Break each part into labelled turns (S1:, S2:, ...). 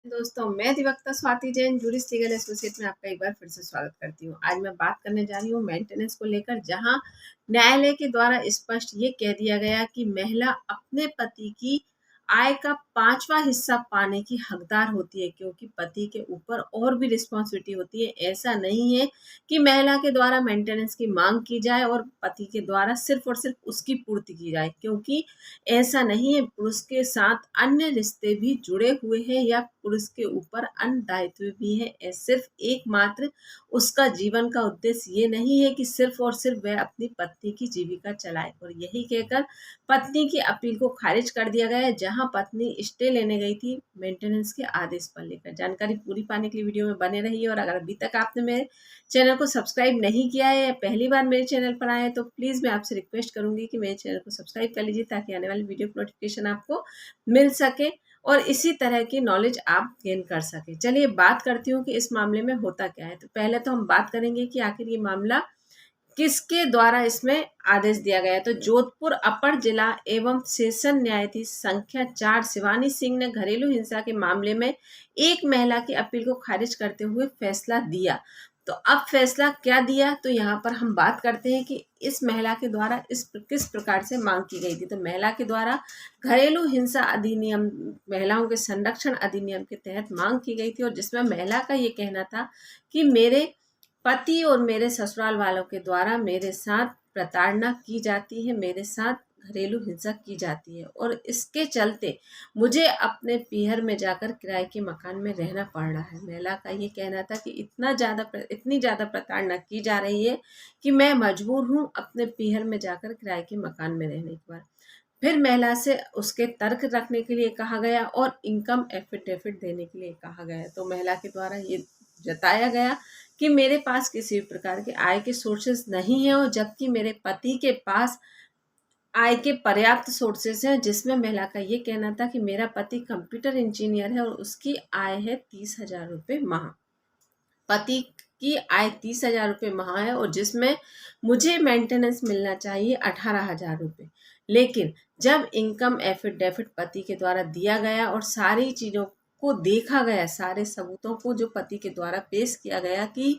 S1: दोस्तों, मैं अधिवक्ता Swati Jain jurist legal associate में आपका एक बार फिर से स्वागत करती हूँ। आज मैं बात करने जा रही हूँ मेंटेनेंस को लेकर, जहां न्यायालय के द्वारा स्पष्ट ये कह दिया गया कि महिला अपने पति की आय का 5वां हिस्सा पाने की हकदार होती है, क्योंकि पति के ऊपर और भी रिस्पॉन्सिबिलिटी होती है। ऐसा नहीं है कि महिला के द्वारा मेंटेनेंस की मांग की जाए और पति के द्वारा सिर्फ और सिर्फ उसकी पूर्ति की जाए, क्योंकि ऐसा नहीं है। पुरुष के साथ अन्य रिश्ते भी जुड़े हुए हैं या पुरुष के ऊपर अन्य दायित्व भी है। सिर्फ एकमात्र उसका जीवन का उद्देश्य ये नहीं है कि सिर्फ और सिर्फ वह अपनी पत्नी की जीविका चलाए। और यही कहकर पत्नी की अपील को खारिज कर दिया गया है, जहां पत्नी स्टे लेने गई थी मेंटेनेंस के आदेश पर लेकर। जानकारी पूरी पाने के लिए वीडियो में बने रहिए। और अगर अभी तक आपने मेरे चैनल को सब्सक्राइब नहीं किया है या पहली बार मेरे चैनल पर आए हैं, तो प्लीज़ मैं आपसे रिक्वेस्ट करूंगी कि मेरे चैनल को सब्सक्राइब कर लीजिए, ताकि आने वाली वीडियो की नोटिफिकेशन आपको मिल सके और इसी तरह की नॉलेज आप गेन कर सके। चलिए बात करती हूँ कि इस मामले में होता क्या है। तो पहले तो हम बात करेंगे कि आखिर ये मामला किसके द्वारा इसमें आदेश दिया गया है। तो जोधपुर अपर जिला एवं सेशन न्यायाधीश संख्या 4 शिवानी सिंह ने घरेलू हिंसा के मामले में एक महिला की अपील को खारिज करते हुए फैसला दिया। तो अब फैसला क्या दिया, तो यहाँ पर हम बात करते हैं कि इस महिला के द्वारा किस प्रकार से मांग की गई थी। तो महिला के द्वारा घरेलू हिंसा अधिनियम, महिलाओं के संरक्षण अधिनियम के तहत मांग की गई थी, और जिसमें महिला का ये कहना था कि मेरे पति और मेरे ससुराल वालों के द्वारा मेरे साथ प्रताड़ना की जाती है, मेरे साथ घरेलू हिंसा की जाती है, और इसके चलते मुझे अपने पीहर में जाकर किराए के मकान में रहना पड़ रहा है। महिला का ये कहना था कि इतनी ज़्यादा प्रताड़ना की जा रही है कि मैं मजबूर हूँ अपने पीहर में जाकर किराए के मकान में रहने के बाद। फिर महिला से उसके तर्क रखने के लिए कहा गया और इनकम एफिडेविट देने के लिए कहा गया। तो महिला के द्वारा ये जताया गया कि मेरे पास किसी भी प्रकार के आय के सोर्सेस नहीं है, और जबकि मेरे पति के पास आय के पर्याप्त सोर्सेस हैं, जिसमें महिला का ये कहना था कि मेरा पति कंप्यूटर इंजीनियर है और उसकी आय है 30,000 रुपये माह। पति की आय 30,000 रुपये माह है, और जिसमें मुझे मेंटेनेंस मिलना चाहिए 18,000 रुपये। लेकिन जब इनकम एफिडेविट पति के द्वारा दिया गया और सारी चीज़ों को देखा गया, सारे सबूतों को जो पति के द्वारा पेश किया गया कि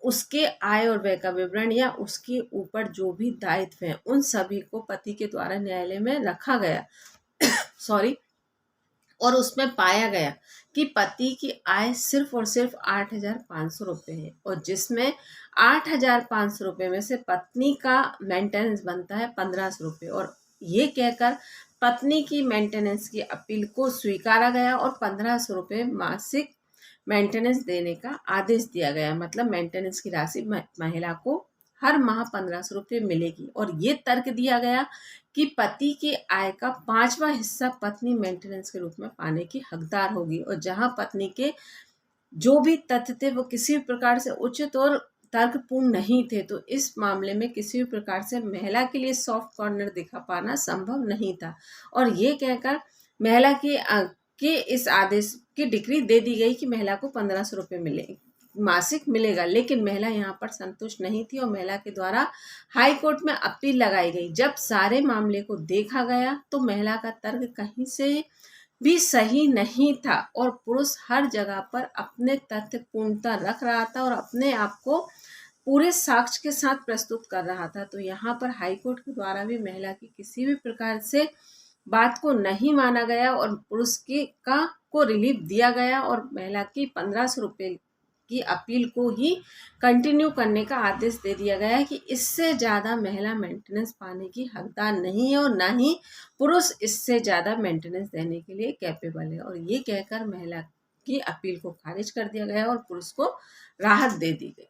S1: उसके आय और व्यय का विवरण या उसके ऊपर जो भी दायित्व हैं, उन सभी को पति के द्वारा न्यायालय में रखा गया सॉरी और उसमें पाया गया कि पति की आय सिर्फ और सिर्फ 8,500 रुपये है, और जिसमें 8,500 रुपये में से पत्नी का मेंटेनेंस बनता है 1,500 रुपये। और ये कहकर पत्नी की मेंटेनेंस की अपील को स्वीकारा गया और 1,500 रुपये मासिक मेंटेनेंस देने का आदेश दिया गया। मतलब मेंटेनेंस की राशि महिला को हर माह 1,500 रुपये मिलेगी। और ये तर्क दिया गया कि पति की आय का 5वां हिस्सा पत्नी मेंटेनेंस के रूप में पाने की हकदार होगी, और जहां पत्नी के जो भी तथ्य थे वो किसी भी प्रकार से उचित और तर्कपूर्ण नहीं थे, तो इस मामले में किसी भी प्रकार से महिला के लिए सॉफ्ट कॉर्नर दिखा पाना संभव नहीं था। और ये कहकर महिला के इस आदेश की डिक्री दे दी गई कि महिला को 1,500 रुपये मिले मासिक मिलेगा। लेकिन महिला यहाँ पर संतुष्ट नहीं थी, और महिला के द्वारा हाई कोर्ट में अपील लगाई गई। जब सारे मामले को देखा गया तो महिला का तर्क कहीं से भी सही नहीं था, और पुरुष हर जगह पर अपने तथ्य पूर्णता रख रहा था और अपने आप को पूरे साक्ष्य के साथ प्रस्तुत कर रहा था। तो यहाँ पर हाई कोर्ट के द्वारा भी महिला की किसी भी प्रकार से बात को नहीं माना गया, और पुरुष को रिलीफ दिया गया, और महिला की 1,500 रुपये की अपील को ही कंटिन्यू करने का आदेश दे दिया गया है कि इससे ज़्यादा महिला मेंटेनेंस पाने की हकदार नहीं है, और ना ही पुरुष इससे ज़्यादा मेंटेनेंस देने के लिए कैपेबल है। और ये कहकर महिला की अपील को खारिज कर दिया गया और पुरुष को राहत दे दी गई।